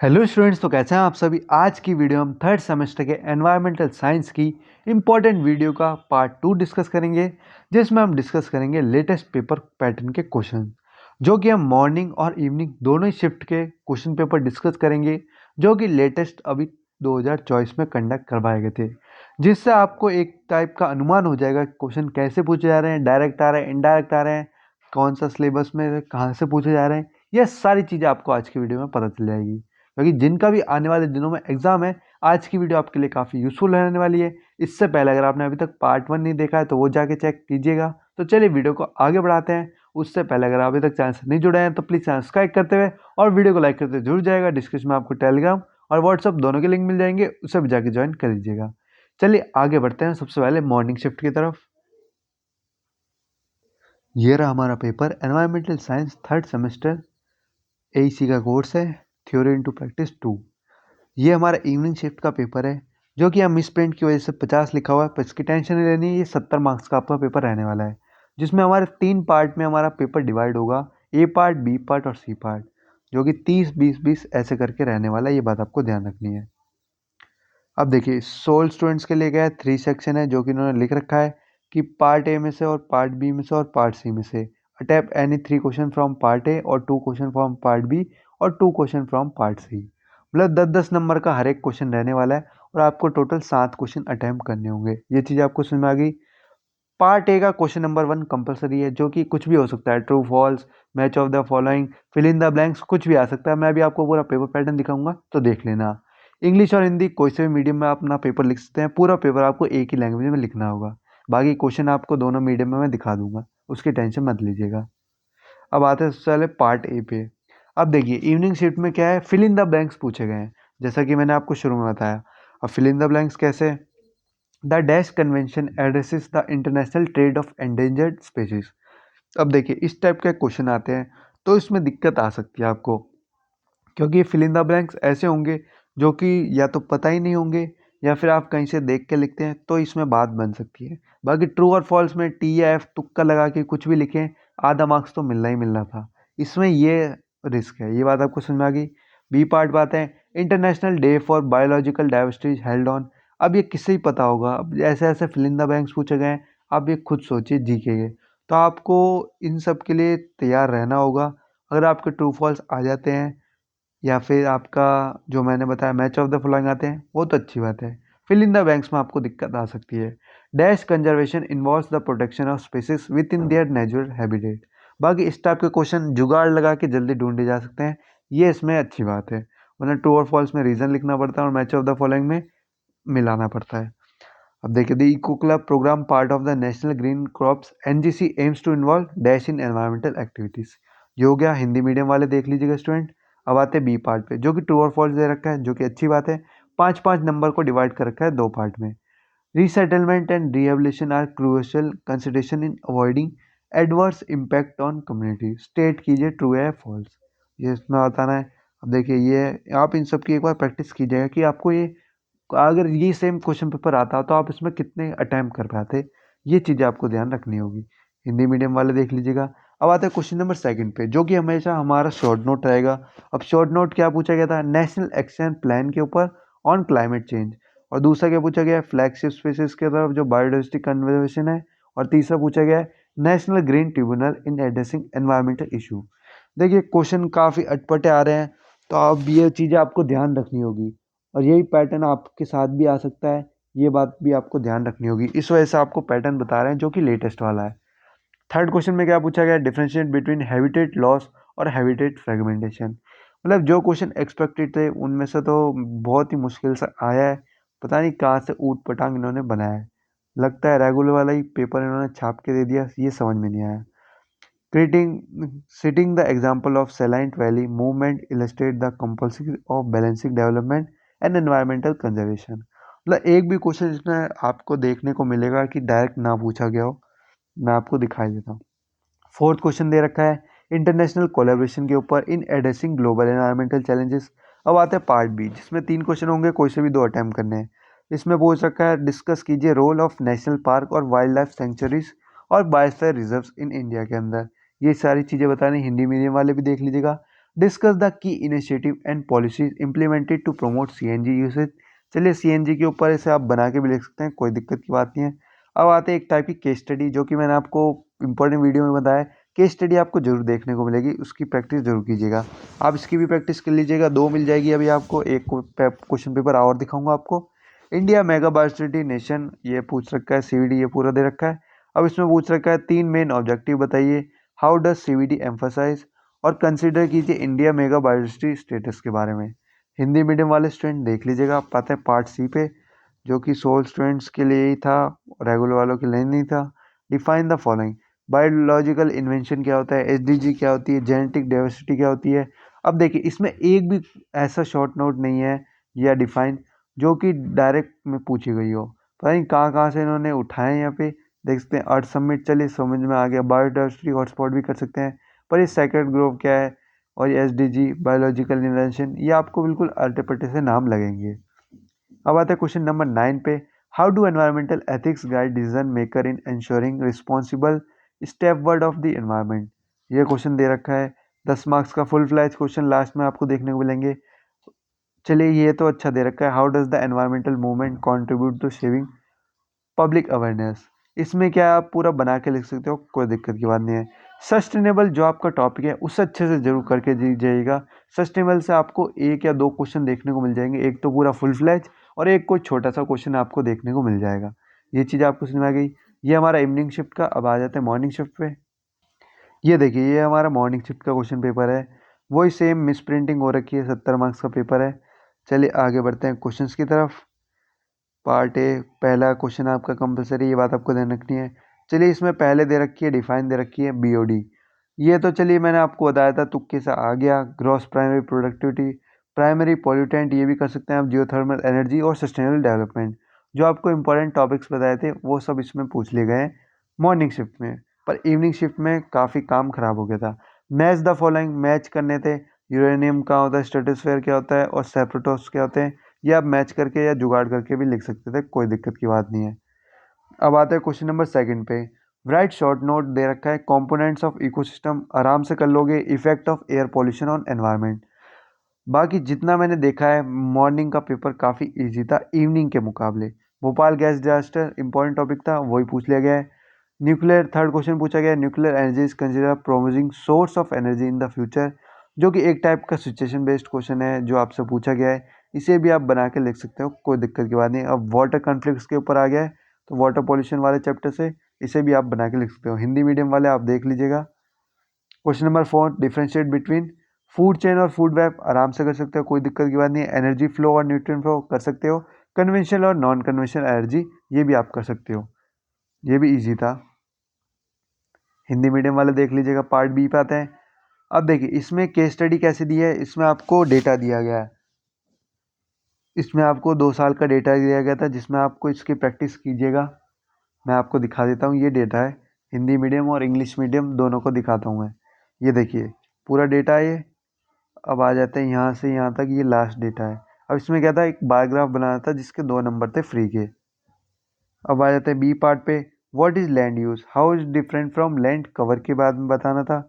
Hello students, तो कैसे हैं आप सभी। आज की वीडियो हम थर्ड सेमेस्टर के एनवायरमेंटल साइंस की इम्पोर्टेंट वीडियो का पार्ट 2 डिस्कस करेंगे, जिसमें हम डिस्कस करेंगे लेटेस्ट पेपर पैटर्न के क्वेश्चन, जो कि हम मॉर्निंग और इवनिंग दोनों ही शिफ्ट के क्वेश्चन पेपर डिस्कस करेंगे, जो कि लेटेस्ट अभी 2024 में कंडक्ट करवाए गए थे, जिससे आपको एक टाइप का अनुमान हो जाएगा क्वेश्चन कैसे पूछे जा रहे हैं, डायरेक्ट आ रहे हैं, इनडायरेक्ट आ रहे हैं, कौन सा सिलेबस में कहाँ से पूछे जा रहे हैं। यह सारी चीज़ें आपको आज की वीडियो में पता चल जाएगी, क्योंकि जिनका भी आने वाले दिनों में एग्जाम है, आज की वीडियो आपके लिए काफ़ी यूजफुल रहने वाली है। इससे पहले अगर आपने अभी तक पार्ट 1 नहीं देखा है तो वो जाके चेक कीजिएगा। तो चलिए वीडियो को आगे बढ़ाते हैं। उससे पहले अगर अभी तक चैनल से नहीं जुड़े हैं तो प्लीज़ चैनल सब्सक्राइब करते हुए और वीडियो को लाइक करते जुड़ जाएगा। डिस्क्रिप्शन में आपको टेलीग्राम और व्हाट्सअप दोनों के लिंक मिल जाएंगे, उसे भी जाके ज्वाइन कर लीजिएगा। चलिए आगे बढ़ते हैं सबसे पहले मॉर्निंग शिफ्ट की तरफ। ये रहा हमारा paper environmental science third semester AEC का कोर्स है, थ्योरी इनटू प्रैक्टिस 2। ये हमारा इवनिंग शिफ्ट का पेपर है, जो कि हम मिस प्रिंट की वजह से 50 लिखा हुआ है, पर इसकी टेंशन नहीं लेनी है। ये 70 मार्क्स का आपका पेपर रहने वाला है, जिसमें हमारे 3 पार्ट में हमारा पेपर डिवाइड होगा, ए पार्ट, बी पार्ट और सी पार्ट, जो कि 30-20-20 ऐसे करके रहने वाला है। ये बात आपको ध्यान रखनी है। अब देखिए, 16 स्टूडेंट्स के लिए गया 3 सेक्शन है, जो कि इन्होंने लिख रखा है कि पार्ट ए में से और पार्ट बी में से और पार्ट सी में से attempt any 3 question from part A और 2 क्वेश्चन फ्रॉम पार्ट बी और 2 क्वेश्चन फ्रॉम पार्ट सी। मतलब 10-10 नंबर का हर एक क्वेश्चन रहने वाला है और आपको टोटल 7 क्वेश्चन अटेम्प्ट करने होंगे। ये चीज़ आपको समझ में आ गई। पार्ट ए का क्वेश्चन नंबर 1 कंपलसरी है, जो कि कुछ भी हो सकता है, true false, match of the following, fill in the blanks, कुछ भी आ सकता है। मैं भी आपको पूरा पेपर पैटर्न दिखाऊंगा, तो देख लेना। इंग्लिश और हिंदी कोई से भी मीडियम में आप अपना पेपर लिख सकते हैं। पूरा पेपर आपको एक ही लैंग्वेज में लिखना होगा। बाकी क्वेश्चन आपको दोनों मीडियम में मैं दिखा दूंगा, उसकी टेंशन मत लीजिएगा। अब आते हैं सबसे पहले पार्ट ए पे। अब देखिए, इवनिंग शिफ्ट में क्या है, फिल इन द ब्लैंक्स पूछे गए हैं, जैसा कि मैंने आपको शुरू में बताया। अब फिल इन द ब्लैंक्स कैसे? The dash convention addresses the international trade off endangered species. अब देखिए, इस टाइप के क्वेश्चन आते हैं तो इसमें दिक्कत आ सकती है आपको, क्योंकि ये फिल इन द ब्लैंक्स ऐसे होंगे जो कि या तो पता ही नहीं होंगे, या फिर आप कहीं से देख के लिखते हैं तो इसमें बात बन सकती है। बाकी ट्रू और फॉल्स में टी या एफ तुक्का लगा के कुछ भी लिखें, आधा मार्क्स तो मिलना ही मिलना था। इसमें ये रिस्क है। ये बात आपको समझ में आ गई। बी पार्ट बात है, international day for biological diversity held on. अब ये किससे ही पता होगा। अब ऐसे ऐसे फिल इन द ब्लैंक्स पूछे गए हैं, आप ये खुद सोचिए जीके के। तो आपको इन सब के लिए तैयार रहना होगा। अगर आपके ट्रू फॉल्स आ जाते हैं, या फिर आपका जो मैंने बताया मैच ऑफ द फॉलोइंग आते हैं, वो तो अच्छी बात है। फिल इन द बैंक्स में आपको दिक्कत आ सकती है। Dash conservation involves the protection of species with in their natural habitat. बाकी इस टाइप के क्वेश्चन जुगाड़ लगा के जल्दी ढूंढे जा सकते हैं, ये इसमें अच्छी बात है। वरना ट्रू और फॉल्स में रीजन लिखना पड़ता है और मैच ऑफ द फॉलोइंग में मिलाना पड़ता है। अब देखिए, the eco club programme part of the national green crops NGC aims to involve dash in environmental activities. ये हो गया हिंदी मीडियम वाले, देख लीजिएगा स्टूडेंट। अब आते हैं बी पार्ट पे, जो कि ट्रू और फॉल्स दे रखा है, जो कि अच्छी बात है। 5-5 नंबर को डिवाइड कर रखा है 2 पार्ट में। Resettlement and rehabilitation are crucial consideration in avoiding adverse impact on community. State कीजिए ट्रू है फॉल्स, ये इसमें बताना है। अब देखिए, ये आप इन सब की एक बार प्रैक्टिस कीजिएगा कि आपको ये, अगर ये सेम क्वेश्चन पेपर आता तो आप इसमें कितने अटैम्प्ट कर पाते। ये चीज़ें आपको ध्यान रखनी होगी। हिंदी मीडियम वाले देख लीजिएगा। अब आता है क्वेश्चन नंबर 2 पे, जो कि हमेशा हमारा शॉर्ट नोट रहेगा। अब शॉर्ट नोट क्या पूछा गया था, नेशनल एक्शन प्लान के ऊपर ऑन क्लाइमेट चेंज। और दूसरा क्या पूछा गया है, फ्लैगशिप स्पीसीज की तरफ जो बायोडाइवर्सिटी कंजर्वेशन है। और तीसरा पूछा गया है नेशनल ग्रीन ट्रिब्यूनल इन एड्रेसिंग एनवायरमेंटल इशू। देखिए, क्वेश्चन काफ़ी अटपटे आ रहे हैं, तो अब ये चीज़ें आपको ध्यान रखनी होगी, और यही पैटर्न आपके साथ भी आ सकता है। ये बात भी आपको ध्यान रखनी होगी, इस वजह से आपको पैटर्न बता रहे हैं जो कि लेटेस्ट वाला है। थर्ड क्वेश्चन में क्या पूछा गया, डिफरेंशिएट बिटवीन हैबिटेट लॉस और हैबिटेट फ्रेगमेंटेशन। मतलब जो क्वेश्चन एक्सपेक्टेड थे उनमें से तो बहुत ही मुश्किल से आया है। पता नहीं कहाँ से ऊट पटांग इन्होंने बनाया है। लगता है रेगुलर वाला ही पेपर इन्होंने छाप के दे दिया, ये समझ में नहीं आया। Citing the example of Salient Valley movement illustrate the compulsory of balancing development and environmental conservation। मतलब एक भी क्वेश्चन इसमें आपको देखने को मिलेगा कि डायरेक्ट ना पूछा गया हो। मैं आपको दिखाई देता हूँ। फोर्थ क्वेश्चन दे रखा है इंटरनेशनल कोलैबोरेशन के ऊपर इन एड्रेसिंग ग्लोबल एनवायरमेंटल चैलेंजेस। अब आते हैं पार्ट बी, जिसमें 3 क्वेश्चन होंगे, कोई से भी 2 अटैम्प्ट करने हैं। इसमें पूछ रखा है डिस्कस कीजिए रोल ऑफ नेशनल पार्क और वाइल्ड लाइफ सेंचुरीज और बायोस्फीयर रिजर्व्स इन इंडिया के अंदर। ये सारी चीज़ें बतानी, हिंदी मीडियम वाले भी देख लीजिएगा। Discuss the key initiative and policies implemented to promote CNG usage. चलिए सीएनजी के ऊपर इसे आप बना के भी लिख सकते हैं, कोई दिक्कत की बात नहीं है। अब आते हैं एक टाइप की केस स्टडी, जो कि मैंने आपको इंपॉर्टेंट वीडियो में बताया। केस स्टडी आपको जरूर देखने को मिलेगी, उसकी प्रैक्टिस जरूर कीजिएगा। आप इसकी भी प्रैक्टिस कर लीजिएगा, 2 मिल जाएगी अभी आपको। एक क्वेश्चन पेपर और दिखाऊंगा आपको। इंडिया मेगा बायोसिटी नेशन, ये पूछ रखा है। सीवीडी ये पूरा दे रखा है। अब इसमें पूछ रखा है 3 मेन ऑब्जेक्टिव बताइए। हाउ डज सीवीडी एम्फसाइज, और कंसीडर कीजिए इंडिया मेगा बायोसिटी स्टेटस के बारे में। हिंदी मीडियम वाले स्टूडेंट देख लीजिएगा, आप पाते हैं पार्ट सी पे, जो कि सोल स्टूडेंट्स के लिए ही था, रेगुलर वालों के लिए नहीं था। Define the following, biological invention क्या होता है, एसडीजी क्या होती है, जेनेटिक डाइवर्सिटी क्या होती है। अब देखिए इसमें एक भी ऐसा शॉर्ट नोट नहीं है या डिफाइन जो कि डायरेक्ट में पूछी गई हो। पता नहीं कहाँ कहाँ से इन्होंने उठाए हैं। यहाँ पे देख सकते हैं अर्थ समिट, चलिए समझ में आ गया। बायोडाइवर्सिटी हॉटस्पॉट भी कर सकते हैं, पर ये सेक्रेड ग्रोव क्या है, और ये एसडीजी बायोलॉजिकल इन्वेंशन, ये आपको बिल्कुल अल्टे पल्टे से नाम लगेंगे। अब आते हैं क्वेश्चन नंबर 9 पे। How do environmental ethics guide decision maker in ensuring responsible step word of the environment. ये क्वेश्चन दे रखा है, 10 मार्क्स का फुल फ्लैज क्वेश्चन लास्ट में आपको देखने को मिलेंगे। चलिए ये तो अच्छा दे रखा है, how does the environmental movement contribute to shaping public awareness. इसमें क्या आप पूरा बना के लिख सकते हो, कोई दिक्कत की बात नहीं है। सस्टेनेबल जो आपका टॉपिक है उसे अच्छे से जरूर करके दीजिएगा। सस्टेनेबल से आपको 1 या 2 क्वेश्चन देखने को मिल जाएंगे, एक तो पूरा फुल फ्लैज और एक कोई छोटा सा क्वेश्चन आपको देखने को मिल जाएगा। ये चीज़ आपको समझ में आ गई। ये हमारा इवनिंग शिफ्ट का। अब आ जाते हैं मॉर्निंग शिफ्ट पे। ये देखिए ये हमारा मॉर्निंग शिफ्ट का क्वेश्चन पेपर है। वही सेम मिस प्रिंटिंग हो रखी है, 70 मार्क्स का पेपर है। चलिए आगे बढ़ते हैं क्वेश्चंस की तरफ। पार्ट ए, पहला क्वेश्चन आपका कंपलसरी, ये बात आपको ध्यान रखनी है। चलिए इसमें पहले दे रखी है, डिफाइन दे रखी है बीओडी। ये तो चलिए मैंने आपको बताया था, तुक्के से आ गया। Gross primary productivity, primary pollutant, ये भी कर सकते हैं आप, जियोथर्मल एनर्जी और सस्टेनेबल डेवलपमेंट। जो आपको इंपॉर्टेंट टॉपिक्स बताए थे वो सब इसमें पूछ लिए गए मॉर्निंग शिफ्ट में। पर इवनिंग शिफ्ट में काफ़ी काम खराब हो गया था। मैच द फॉलोइंग, मैच करने थे। यूरेनियम क्या होता है, स्ट्रेटोस्फेयर क्या होता है, और सेप्रोटोस क्या होते हैं। ये आप मैच करके या जुगाड़ करके भी लिख सकते थे, कोई दिक्कत की बात नहीं है। अब आते हैं क्वेश्चन नंबर 2 पे। राइट शॉर्ट नोट दे रखा है, कंपोनेंट्स ऑफ इकोसिस्टम, आराम से कर लोगे। Effect of air pollution on environment. बाकी जितना मैंने देखा है मॉर्निंग का पेपर काफ़ी इजी था इवनिंग के मुकाबले। Bhopal gas disaster important topic था, वही पूछ लिया गया है। न्यूक्लियर, थर्ड क्वेश्चन पूछा गया है, nuclear energy is consider promising source of energy in the future, जो कि एक टाइप का सिचुएशन बेस्ड क्वेश्चन है जो आपसे पूछा गया है। इसे भी आप बना के लिख सकते हो, कोई दिक्कत की बात नहीं। अब वाटर कॉन्फ्लिक्ट्स के ऊपर आ गया है, तो वाटर पॉल्यूशन वाले चैप्टर से इसे भी आप बना के लिख सकते हो। हिंदी मीडियम वाले आप देख लीजिएगा। Question number 4, differentiate between food chain और फूड वेब, आराम से कर सकते हो, कोई दिक्कत की बात नहीं है। एनर्जी फ्लो और न्यूट्रिएंट फ्लो कर सकते हो। कन्वेंशनल और नॉन कन्वेंशनल एनर्जी, ये भी आप कर सकते हो। ये भी इजी था। हिंदी मीडियम वाले देख लीजिएगा। पार्ट बी पे आते हैं। अब देखिए इसमें केस स्टडी कैसे दी है, इसमें आपको डेटा दिया गया है। इसमें आपको 2 साल का डेटा दिया गया था, जिसमें आपको इसकी प्रैक्टिस कीजिएगा। मैं आपको दिखा देता हूँ, ये डेटा है। हिंदी मीडियम और इंग्लिश मीडियम दोनों को दिखाता हूँ मैं। ये देखिए पूरा डेटा है ये। अब आ जाते हैं यहाँ से यहाँ तक, ये लास्ट डेटा है। अब इसमें क्या था, एक बार ग्राफ बनाना था जिसके 2 नंबर थे फ्री के। अब आ जाते हैं बी पार्ट पे। What is land use, how is different from land cover के बाद में बताना था।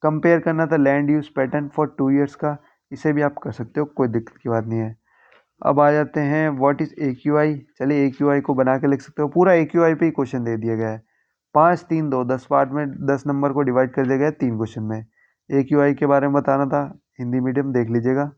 कंपेयर करना था land use pattern for 2 years का। इसे भी आप कर सकते हो, कोई दिक्कत की बात नहीं है। अब आ जाते हैं what is a Q I. चलिए ए क्यू आई को बना के लिख सकते हो, पूरा ए क्यू आई पे ही क्वेश्चन दे दिया गया है। 5 3 2 10 पार्ट में 10 नंबर को डिवाइड कर दिया गया है 3 क्वेश्चन में। ए क्यू आई के बारे में बताना था, हिंदी मीडियम देख लीजिएगा।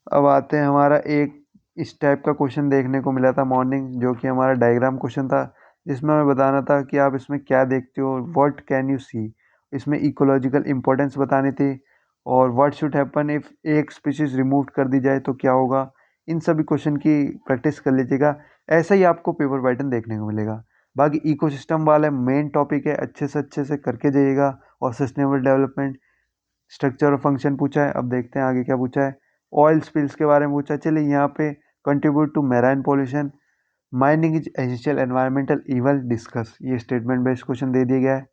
अब आते हैं, हमारा एक इस टाइप का क्वेश्चन देखने को मिला था मॉर्निंग, जो कि हमारा डायग्राम क्वेश्चन था, जिसमें हमें बताना था कि आप इसमें क्या देखते हो, व्हाट कैन यू सी। इसमें इकोलॉजिकल इंपॉर्टेंस बतानी थी, और व्हाट शुड हैपन इफ़ एक स्पीशीज रिमूव कर दी जाए तो क्या होगा। इन सभी क्वेश्चन की प्रैक्टिस कर लीजिएगा, ऐसा ही आपको पेपर पैटर्न देखने को मिलेगा। बाकी इकोसिस्टम वाला मेन टॉपिक है, अच्छे से करके जाइएगा। और सस्टेनेबल डेवलपमेंट, स्ट्रक्चर और फंक्शन पूछा है। अब देखते हैं आगे क्या पूछा है। ऑयल स्पिल्स के बारे में पूछा है। चलिए यहाँ पे contribute to marine pollution, mining is essential environmental evil discuss, ये स्टेटमेंट बेस्ड क्वेश्चन दे दिया गया है।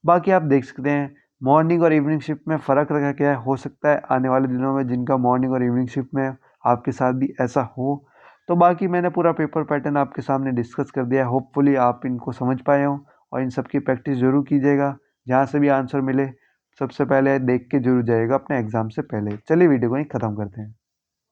बाकी आप देख सकते हैं मॉर्निंग और इवनिंग शिफ्ट में फ़र्क रखा क्या है। हो सकता है आने वाले दिनों में जिनका मॉर्निंग और इवनिंग शिफ्ट में आपके साथ भी ऐसा हो। तो बाकी मैंने पूरा पेपर पैटर्न आपके सामने डिस्कस कर दिया है। होपफुली आप इनको समझ पाए हों, और इन सब की प्रैक्टिस ज़रूर कीजिएगा। जहाँ से भी आंसर मिले सबसे पहले देख के जरूर जाइएगा अपने एग्ज़ाम से पहले। चलिए वीडियो को यहीं ख़त्म करते हैं।